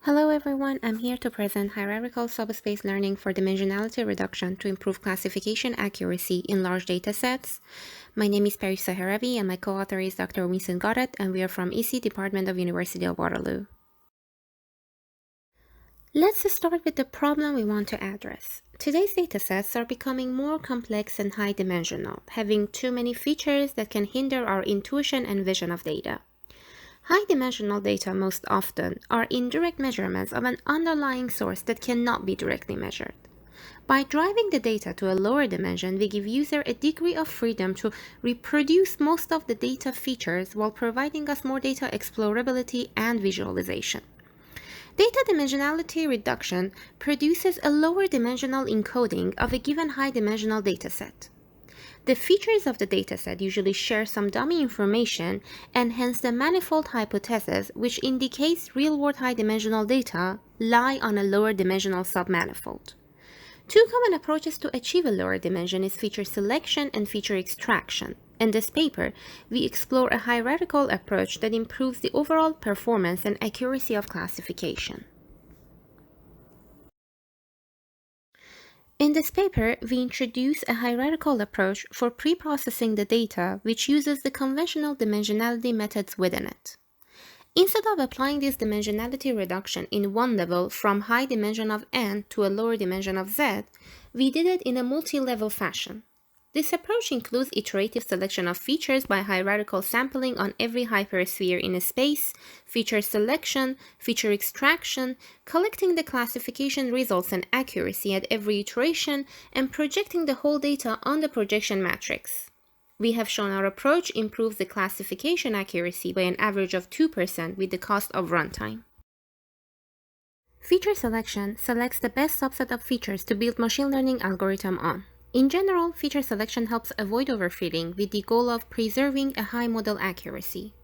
Hello everyone, I'm here to present hierarchical subspace learning for dimensionality reduction to improve classification accuracy in large datasets. My name is Paris Saharavi and my co-author is Dr. Winston Goddard, and we are from EC Department of University of Waterloo. Let's start with the problem we want to address. Today's datasets are becoming more complex and high-dimensional, having too many features that can hinder our intuition and vision of data. High-dimensional data most often are indirect measurements of an underlying source that cannot be directly measured. By driving the data to a lower dimension, we give user a degree of freedom to reproduce most of the data features while providing us more data explorability and visualization. Data dimensionality reduction produces a lower dimensional encoding of a given high-dimensional dataset. The features of the dataset usually share some dummy information, and hence the manifold hypothesis, which indicates real-world high-dimensional data, lie on a lower dimensional submanifold. Two common approaches to achieve a lower dimension is feature selection and feature extraction. In this paper, we explore a hierarchical approach that improves the overall performance and accuracy of classification. In this paper, we introduce a hierarchical approach for pre-processing the data, which uses the conventional dimensionality methods within it. Instead of applying this dimensionality reduction in one level from high dimension of n to a lower dimension of z, we did it in a multi-level fashion. This approach includes iterative selection of features by hierarchical sampling on every hypersphere in a space, feature selection, feature extraction, collecting the classification results and accuracy at every iteration, and projecting the whole data on the projection matrix. We have shown our approach improves the classification accuracy by an average of 2% with the cost of runtime. Feature selection selects the best subset of features to build machine learning algorithm on. In general, feature selection helps avoid overfitting with the goal of preserving a high model accuracy.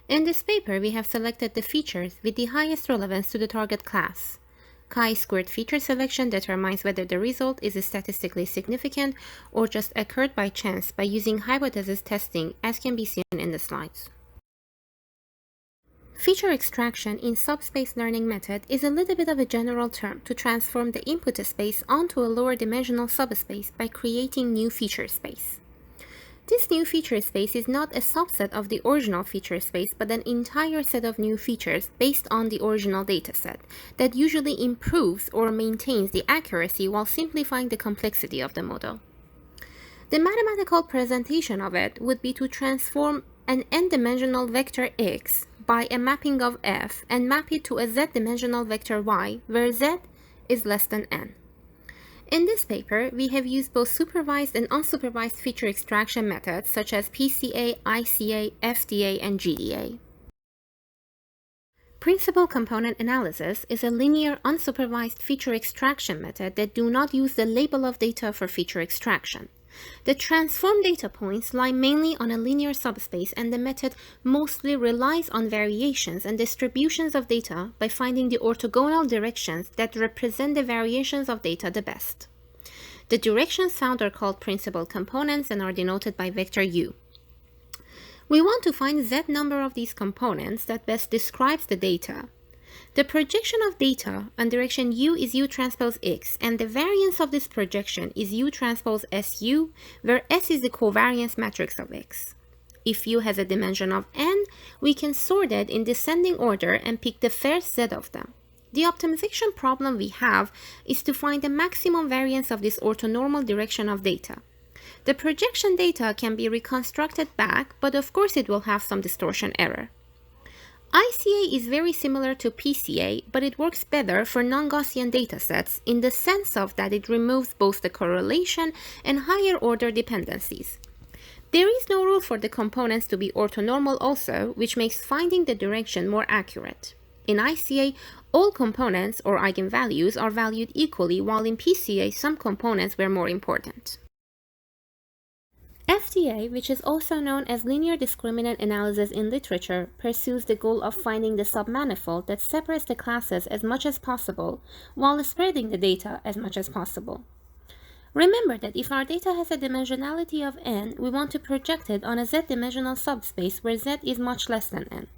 In this paper, we have selected the features with the highest relevance to the target class. Chi-squared feature selection determines whether the result is statistically significant or just occurred by chance by using hypothesis testing, as can be seen in the slides. Feature extraction in subspace learning method is a little bit of a general term to transform the input space onto a lower dimensional subspace by creating new feature space. This new feature space is not a subset of the original feature space, but an entire set of new features based on the original dataset that usually improves or maintains the accuracy while simplifying the complexity of the model. The mathematical presentation of it would be to transform an n-dimensional vector x by a mapping of f and map it to a z-dimensional vector y, where z is less than n. In this paper, we have used both supervised and unsupervised feature extraction methods such as PCA, ICA, FDA, and GDA. Principal component analysis is a linear unsupervised feature extraction method that do not use the label of data for feature extraction. The transformed data points lie mainly on a linear subspace, and the method mostly relies on variations and distributions of data by finding the orthogonal directions that represent the variations of data the best. The directions found are called principal components and are denoted by vector u. We want to find z number of these components that best describes the data. The projection of data on direction u is u transpose x, and the variance of this projection is u transpose su, where s is the covariance matrix of x. If u has a dimension of n, we can sort it in descending order and pick the first z of them. The optimization problem we have is to find the maximum variance of this orthonormal direction of data. The projection data can be reconstructed back, but of course it will have some distortion error. ICA is very similar to PCA, but it works better for non-Gaussian datasets in the sense of that it removes both the correlation and higher order dependencies. There is no rule for the components to be orthonormal also, which makes finding the direction more accurate. In ICA, all components or eigenvalues are valued equally, while in PCA some components were more important. FDA, which is also known as linear discriminant analysis in literature, pursues the goal of finding the submanifold that separates the classes as much as possible while spreading the data as much as possible. Remember that if our data has a dimensionality of n, we want to project it on a z-dimensional subspace where z is much less than n.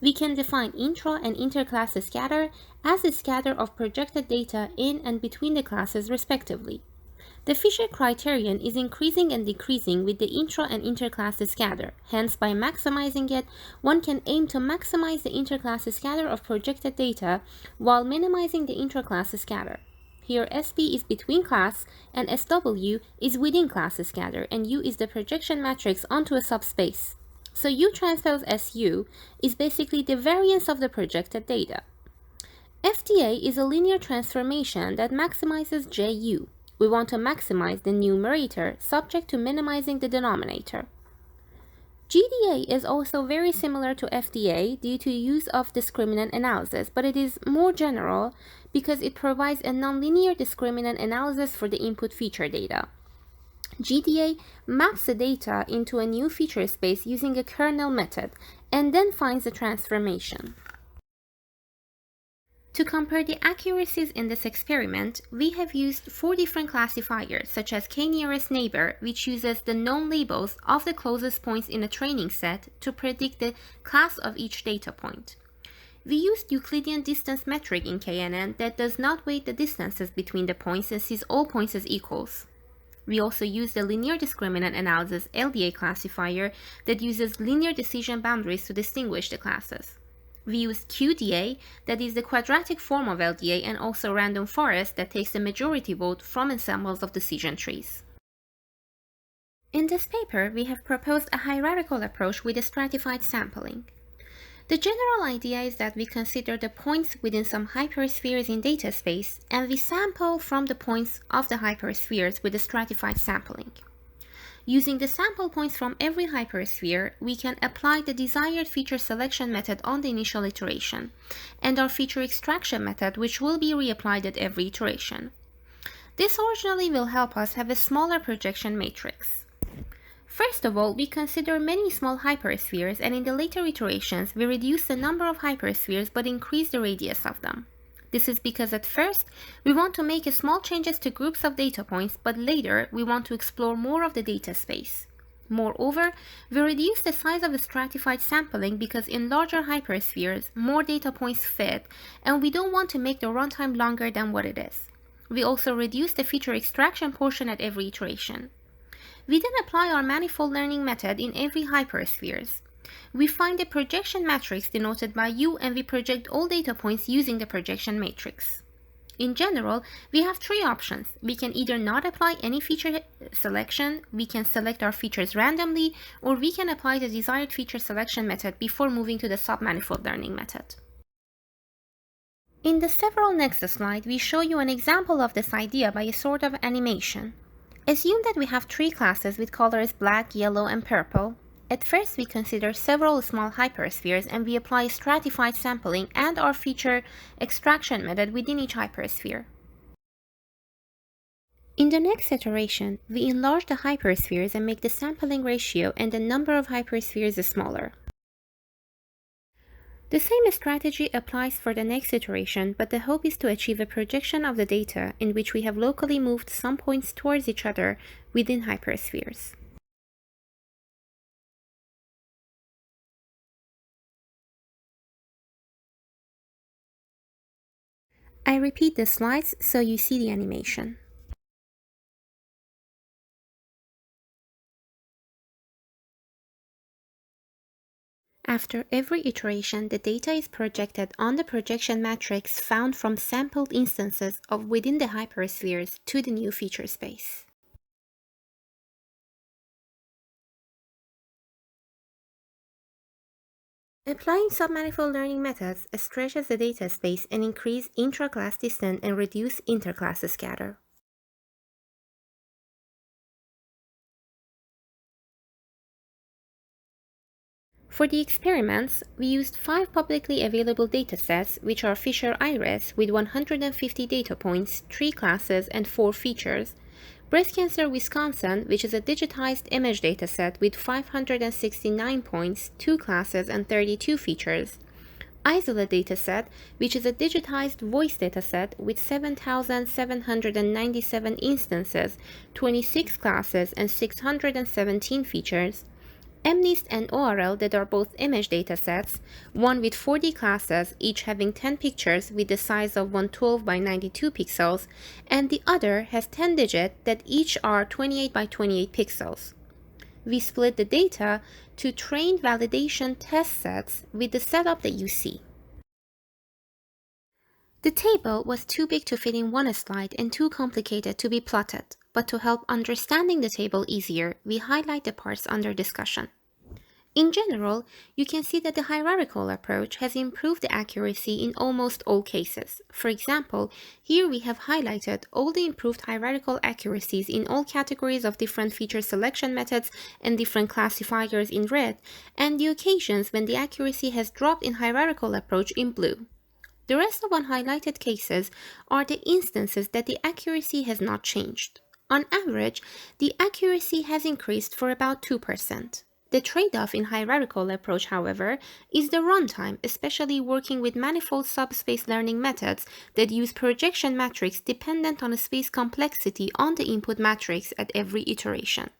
we can define intra and interclass scatter as a scatter of projected data in and between the classes respectively. The Fisher criterion is increasing and decreasing with the intra and interclass scatter. Hence, by maximizing it, one can aim to maximize the interclass scatter of projected data while minimizing the intraclass scatter. Here, SB is between class and SW is within class scatter, and U is the projection matrix onto a subspace. So U transpose SU is basically the variance of the projected data. FDA is a linear transformation that maximizes JU. We want to maximize the numerator subject to minimizing the denominator. GDA is also very similar to FDA due to use of discriminant analysis, but it is more general because it provides a nonlinear discriminant analysis for the input feature data. GDA maps the data into a new feature space using a kernel method and then finds the transformation. To compare the accuracies in this experiment, we have used 4 different classifiers, such as k-nearest neighbor, which uses the known labels of the closest points in a training set to predict the class of each data point. We used Euclidean distance metric in KNN that does not weight the distances between the points and sees all points as equals. We also used the linear discriminant analysis LDA classifier that uses linear decision boundaries to distinguish the classes. We used QDA, that is the quadratic form of LDA, and also random forest that takes the majority vote from ensembles of decision trees. In this paper, we have proposed a hierarchical approach with a stratified sampling. The general idea is that we consider the points within some hyperspheres in data space, and we sample from the points of the hyperspheres with a stratified sampling. Using the sample points from every hypersphere, we can apply the desired feature selection method on the initial iteration, and our feature extraction method, which will be reapplied at every iteration. This originally will help us have a smaller projection matrix. First of all, we consider many small hyperspheres, and in the later iterations, we reduce the number of hyperspheres but increase the radius of them. This is because at first, we want to make small changes to groups of data points, but later, we want to explore more of the data space. Moreover, we reduce the size of the stratified sampling because in larger hyperspheres, more data points fit, and we don't want to make the runtime longer than what it is. We also reduce the feature extraction portion at every iteration. We then apply our manifold learning method in every hyperspheres. We find the projection matrix denoted by U, and we project all data points using the projection matrix. In general, we have 3 options. We can either not apply any feature selection, we can select our features randomly, or we can apply the desired feature selection method before moving to the submanifold learning method. In the several next slide, we show you an example of this idea by a sort of animation. Assume that we have 3 classes with colors black, yellow, and purple. At first, we consider several small hyperspheres and we apply stratified sampling and our feature extraction method within each hypersphere. In the next iteration, we enlarge the hyperspheres and make the sampling ratio and the number of hyperspheres smaller. The same strategy applies for the next iteration, but the hope is to achieve a projection of the data in which we have locally moved some points towards each other within hyperspheres. I repeat the slides so you see the animation. After every iteration, the data is projected on the projection matrix found from sampled instances of within the hyperspheres to the new feature space. Applying submanifold learning methods stretches the data space and increase intra-class distance and reduce interclass scatter. For the experiments, we used 5 publicly available datasets, which are Fisher Iris with 150 data points, 3 classes, and 4 features, Breast Cancer Wisconsin, which is a digitized image dataset with 569 points, 2 classes, and 32 features, Isola dataset, which is a digitized voice dataset with 7,797 instances, 26 classes, and 617 features, MNIST and ORL that are both image datasets, one with 4D classes, each having 10 pictures with the size of 112 by 92 pixels, and the other has 10 digits that each are 28 by 28 pixels. We split the data to trained validation test sets with the setup that you see. The table was too big to fit in one slide and too complicated to be plotted, but to help understanding the table easier, we highlight the parts under discussion. In general, you can see that the hierarchical approach has improved the accuracy in almost all cases. For example, here we have highlighted all the improved hierarchical accuracies in all categories of different feature selection methods and different classifiers in red, and the occasions when the accuracy has dropped in hierarchical approach in blue. The rest of unhighlighted cases are the instances that the accuracy has not changed. On average, the accuracy has increased for about 2%. The trade-off in hierarchical approach, however, is the runtime, especially working with manifold subspace learning methods that use projection matrix dependent on a space complexity on the input matrix at every iteration.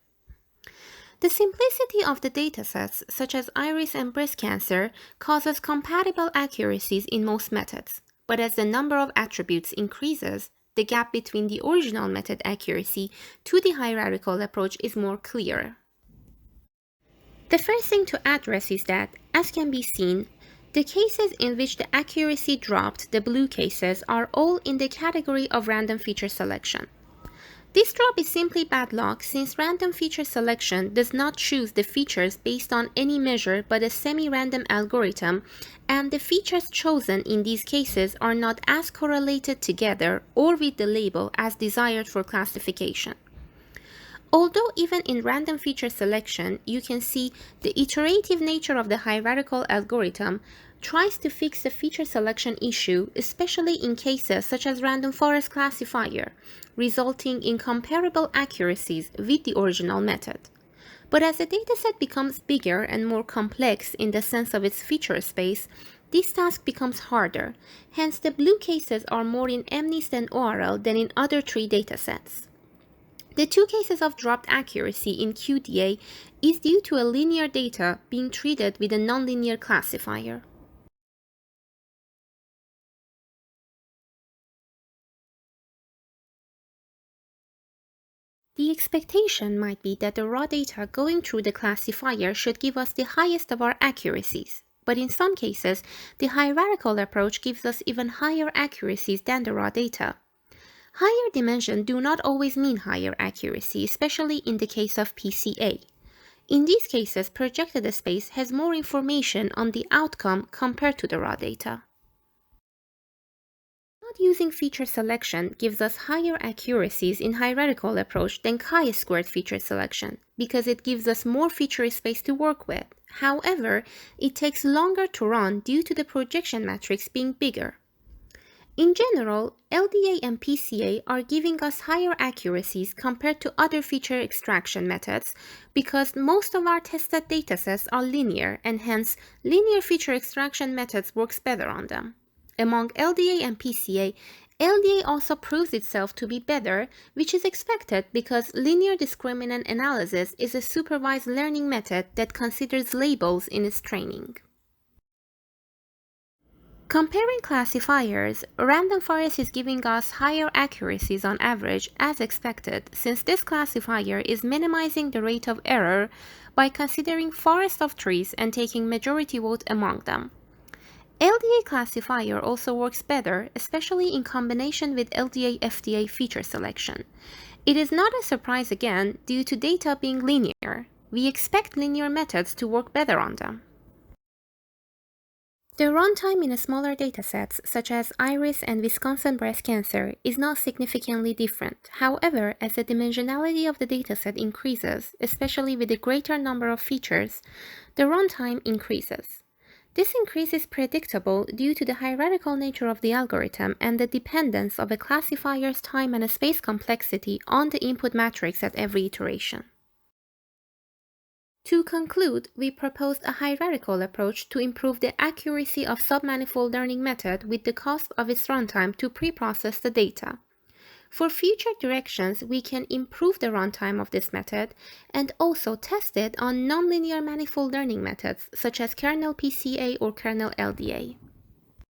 The simplicity of the datasets, such as iris and breast cancer, causes compatible accuracies in most methods, but as the number of attributes increases, the gap between the original method accuracy to the hierarchical approach is more clear. The first thing to address is that, as can be seen, the cases in which the accuracy dropped, the blue cases, are all in the category of random feature selection. This drop is simply bad luck since random feature selection does not choose the features based on any measure but a semi-random algorithm, and the features chosen in these cases are not as correlated together or with the label as desired for classification. Although even in random feature selection, you can see the iterative nature of the hierarchical algorithm tries to fix the feature selection issue, especially in cases such as random forest classifier, resulting in comparable accuracies with the original method. But as the dataset becomes bigger and more complex in the sense of its feature space, this task becomes harder. Hence, the blue cases are more in MNIST and ORL than in other three datasets. The two cases of dropped accuracy in QDA is due to a linear data being treated with a nonlinear classifier. The expectation might be that the raw data going through the classifier should give us the highest of our accuracies, but in some cases, the hierarchical approach gives us even higher accuracies than the raw data. Higher dimension do not always mean higher accuracy, especially in the case of PCA. In these cases, projected space has more information on the outcome compared to the raw data. Not using feature selection gives us higher accuracies in hierarchical approach than chi-squared feature selection, because it gives us more feature space to work with. However, it takes longer to run due to the projection matrix being bigger. In general, LDA and PCA are giving us higher accuracies compared to other feature extraction methods because most of our tested datasets are linear and hence linear feature extraction methods works better on them. Among LDA and PCA, LDA also proves itself to be better, which is expected because linear discriminant analysis is a supervised learning method that considers labels in its training. Comparing classifiers, random forest is giving us higher accuracies on average as expected, since this classifier is minimizing the rate of error by considering forest of trees and taking majority vote among them. LDA classifier also works better, especially in combination with LDA-FDA feature selection. It is not a surprise again due to data being linear. We expect linear methods to work better on them. The runtime in smaller datasets, such as iris and Wisconsin breast cancer, is not significantly different. However, as the dimensionality of the dataset increases, especially with a greater number of features, the runtime increases. This increase is predictable due to the hierarchical nature of the algorithm and the dependence of a classifier's time and space complexity on the input matrix at every iteration. To conclude, we proposed a hierarchical approach to improve the accuracy of submanifold learning method with the cost of its runtime to pre-process the data. For future directions, we can improve the runtime of this method and also test it on nonlinear manifold learning methods such as kernel PCA or kernel LDA.